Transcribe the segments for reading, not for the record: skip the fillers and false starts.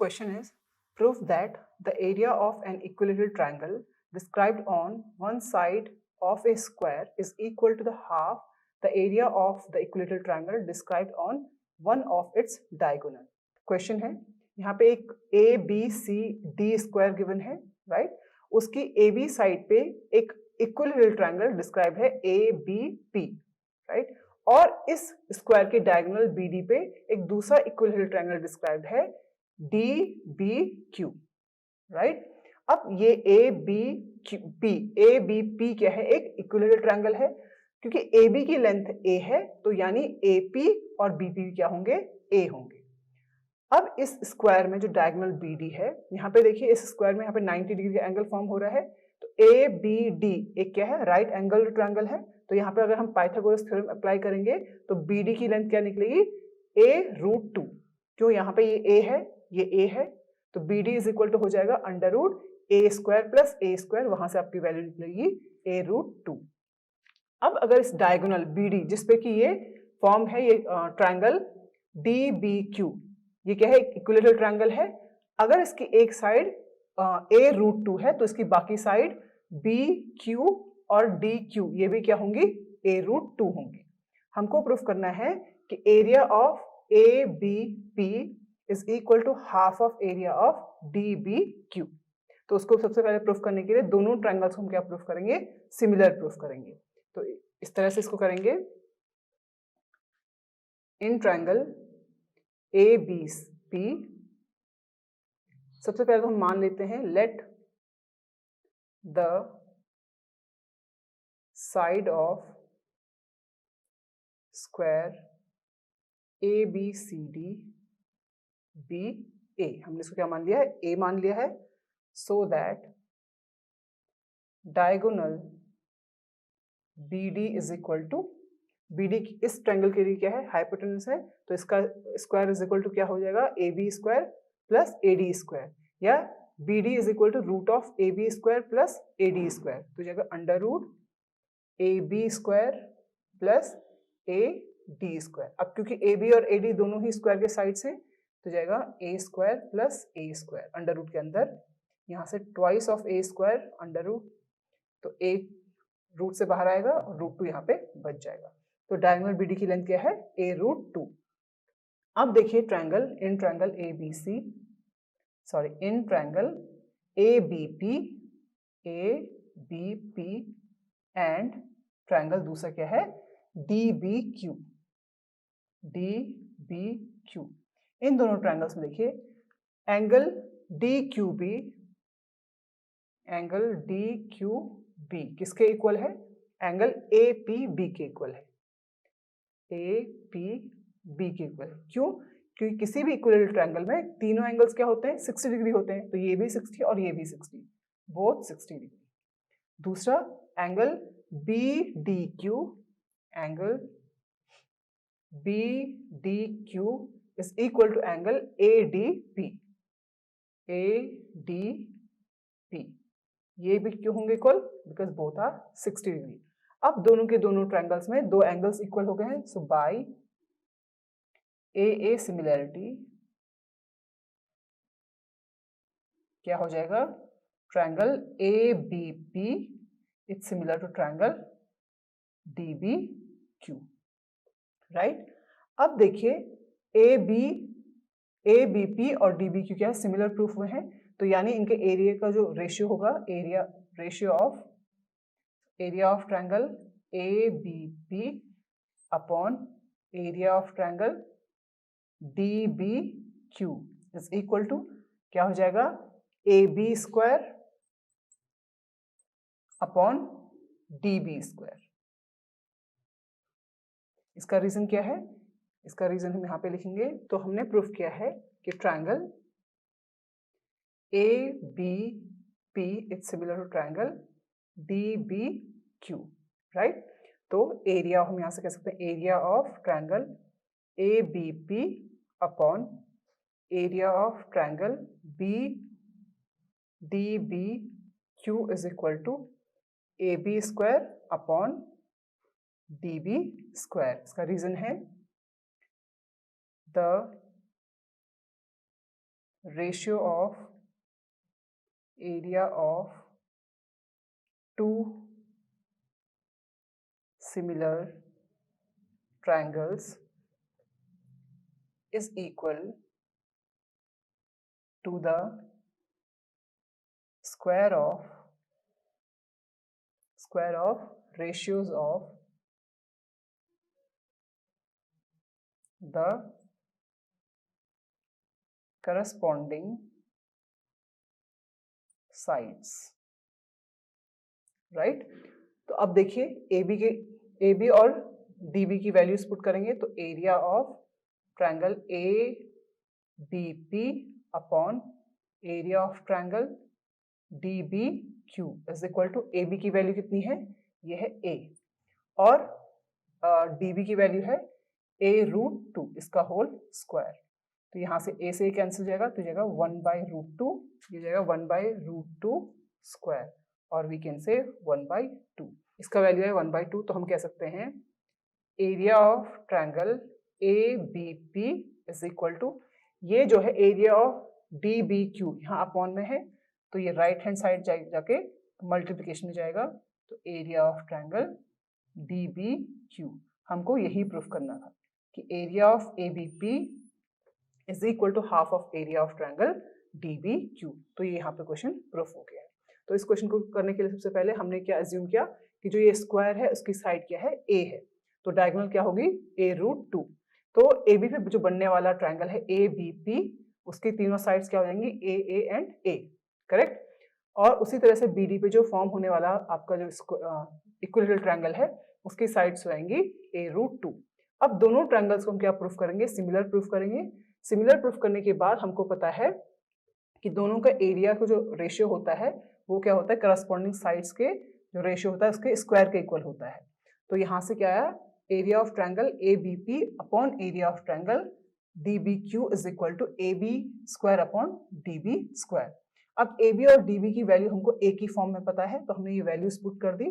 Question is, prove that the area of an equilateral triangle described on one side of a square is equal to the half the area of the equilateral triangle described on one of its diagonal. Question है, यहाँ पे एक A B C D square given है, right? उसकी A B side पे एक equilateral triangle describe है ए B P, right? और इस स्क्वायर के डायगोनल बी डी पे एक दूसरा इक्विलेटरल ट्रायंगल डिस्क्राइब है डी बी क्यू, राइट? अब ये ए बी पी क्या है? एक इक्विलेटरल ट्रायंगल है, क्योंकि ए बी की लेंथ ए है तो यानी ए पी और बी पी क्या होंगे? ए होंगे। अब इस स्क्वायर में जो डायगोनल बी डी है, यहाँ पे देखिए इस स्क्वायर में यहाँ पे 90 डिग्री का एंगल फॉर्म हो रहा है, तो ए बी डी एक क्या है? राइट एंगल ट्रायंगल है। तो यहाँ पे अगर हम पाइथागोरस थ्योरम अप्लाई करेंगे तो बी डी की लेंथ क्या निकलेगी? a√2। क्यों? यहाँ पे ये a है, ये a है, तो B D is equal to हो जाएगा √a² प्लस a², वहां से आपकी वैल्यू निकलेगी a√2। अब अगर इस डायगोनल बी डी जिसपे कि ये फॉर्म है, ये ट्रायंगल डी बी क्यू, ये क्या है? इक्विलेटरल ट्रायंगल है। अगर इसकी एक साइड a√2 है तो इसकी बाकी साइड बी क्यू और डी क्यू ये भी क्या होंगी? a√2 होंगी। हमको प्रूफ करना है कि area of A B P is equal to half of area of D B Q. तो उसको सबसे पहले प्रूफ करने के लिए दोनों ट्रायंगल्स को हम क्या प्रूफ करेंगे? सिमिलर प्रूफ करेंगे। तो इस तरह से इसको करेंगे। इन ट्रायंगल ए बी पी, सबसे पहले तो हम मान लेते हैं let the side of square A B C D be a, हमने इसको क्या मान लिया है? ए मान लिया है। So that diagonal B D is equal to, B D इस ट्रायंगल के लिए क्या है? हाइपोटेनस है, तो इसका स्क्वायर इज इक्वल टू क्या हो जाएगा? A B square plus A D square, या B D is equal to root of A B square plus A D square, तो जाएगा under root A B square plus A D square. अब क्योंकि ए B और A D दोनों ही square के side से, तो जाएगा A square plus A square under root के अंदर, यहाँ से twice of A square under root, तो ए रूट से बाहर आएगा और √2 यहाँ पे बच जाएगा। तो डायगोनल बी डी की लेंथ क्या है? a√2। अब देखिए triangle, in triangle A B C, sorry in triangle A B P and triangle दूसरा क्या है? D B Q. इन दोनों ट्रायंगल्स में देखिए एंगल डी क्यू बी किसके इक्वल है? एंगल ए पी बी के इक्वल है, ए पी बी के इक्वल। क्यों? क्योंकि किसी भी इक्विलेटरल ट्रायंगल में तीनों एंगल्स क्या होते हैं? 60 डिग्री होते हैं, तो ये भी 60 और ये भी 60, बोथ 60 डिग्री। दूसरा angle B D Q, angle B D Q is equal to angle A D P, ये भी क्यों होंगे equal? Because both are 60 degree. अब दोनों के दोनों ट्रायंगल्स में दो एंगल्स इक्वल हो गए हैं, सो बाय ए सिमिलैरिटी क्या हो जाएगा? Triangle A B P it's similar to triangle D B Q, right? अब देखिए ए बी पी और डी बी क्यू क्या है? सिमिलर प्रूफ हुए हैं, तो यानी इनके एरिया का जो रेशियो होगा, ratio of triangle A B P upon area of triangle D B Q is equal to क्या हो जाएगा? A B square upon D B square. इसका रीजन क्या है? इसका रीजन हम यहाँ पे लिखेंगे। तो हमने प्रूफ किया है कि triangle A B P it's similar to triangle D B Q, right? तो एरिया हम यहाँ से कह सकते हैं area of triangle A B P upon area of triangle B D B Q is equal to A B square upon D B square. इसका reason है the ratio of area of two similar triangles is equal to the square of ratios of the corresponding sides, right. तो अब देखिए A B और D B की values put करेंगे तो area of triangle A B P upon area of triangle D B Q is equal to A B की value कितनी है, ये है ए, और डी बी की वैल्यू है a√2 इसका होल स्क्वायर। तो यहाँ से a से कैंसिल हो जाएगा तो जाएगा 1/√2, ये जाएगा 1/√2 स्क्वायर, और वी कैन से 1/2। इसका वैल्यू है 1/2, तो हम कह सकते हैं area of triangle A B P is equal to, ये जो है area of D B Q यहाँ अपॉन में है, तो ये राइट हैंड साइड जाके मल्टीप्लिकेशन में जाएगा, तो area of triangle D B Q. हमको यही प्रूफ करना था कि area of A B P is equal to half of area of triangle D B Q. तो ये यहाँ पे क्वेश्चन प्रूफ हो गया है। तो इस क्वेश्चन को करने के लिए सबसे पहले हमने क्या अज्यूम किया कि जो ये स्क्वायर है उसकी साइड क्या है, ए है, तो डायगोनल क्या होगी a√2। तो ए बी पे जो बनने वाला ट्रायंगल है ए बी पी, उसकी तीनों साइड्स क्या हो जाएंगी ए एंड ए, करेक्ट। और उसी तरह से बी डी पे जो फॉर्म होने वाला आपका जो इक्विलेटरल ट्रायंगल है उसकी साइड्स हो जाएंगी a√2। अब दोनों ट्रायंगल्स को हम क्या प्रूफ करेंगे, सिमिलर प्रूफ करेंगे। सिमिलर प्रूफ करने के बाद हमको पता है कि दोनों का एरिया का जो रेशियो होता है वो क्या होता है, करस्पॉन्डिंग साइड्स के जो रेशियो होता है उसके स्क्वायर के इक्वल होता है। तो यहाँ से क्या आया, area of triangle A B P upon area of triangle D B Q is equal to A B square upon D B square. अब ए बी और डी बी की वैल्यू हमको ए की फॉर्म में पता है, तो हमने ये वैल्यूज पुट कर दी।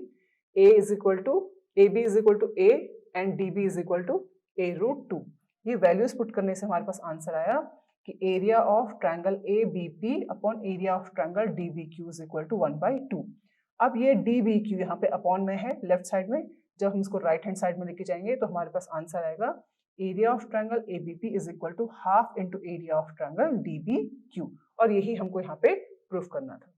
A is equal to A B is equal to A and D B is equal to a√2। ये वैल्यूज पुट करने से हमारे पास आंसर आया कि area of triangle A B P upon area of triangle D B Q is equal to 1/2। अब ये D B Q यहाँ पे अपॉन में है लेफ्ट साइड में, जब हम इसको राइट हैंड साइड में लेके जाएंगे तो हमारे पास आंसर आएगा area of triangle A B P is equal to half into area of triangle D B Q, और यही हमको यहाँ पे प्रूफ करना था।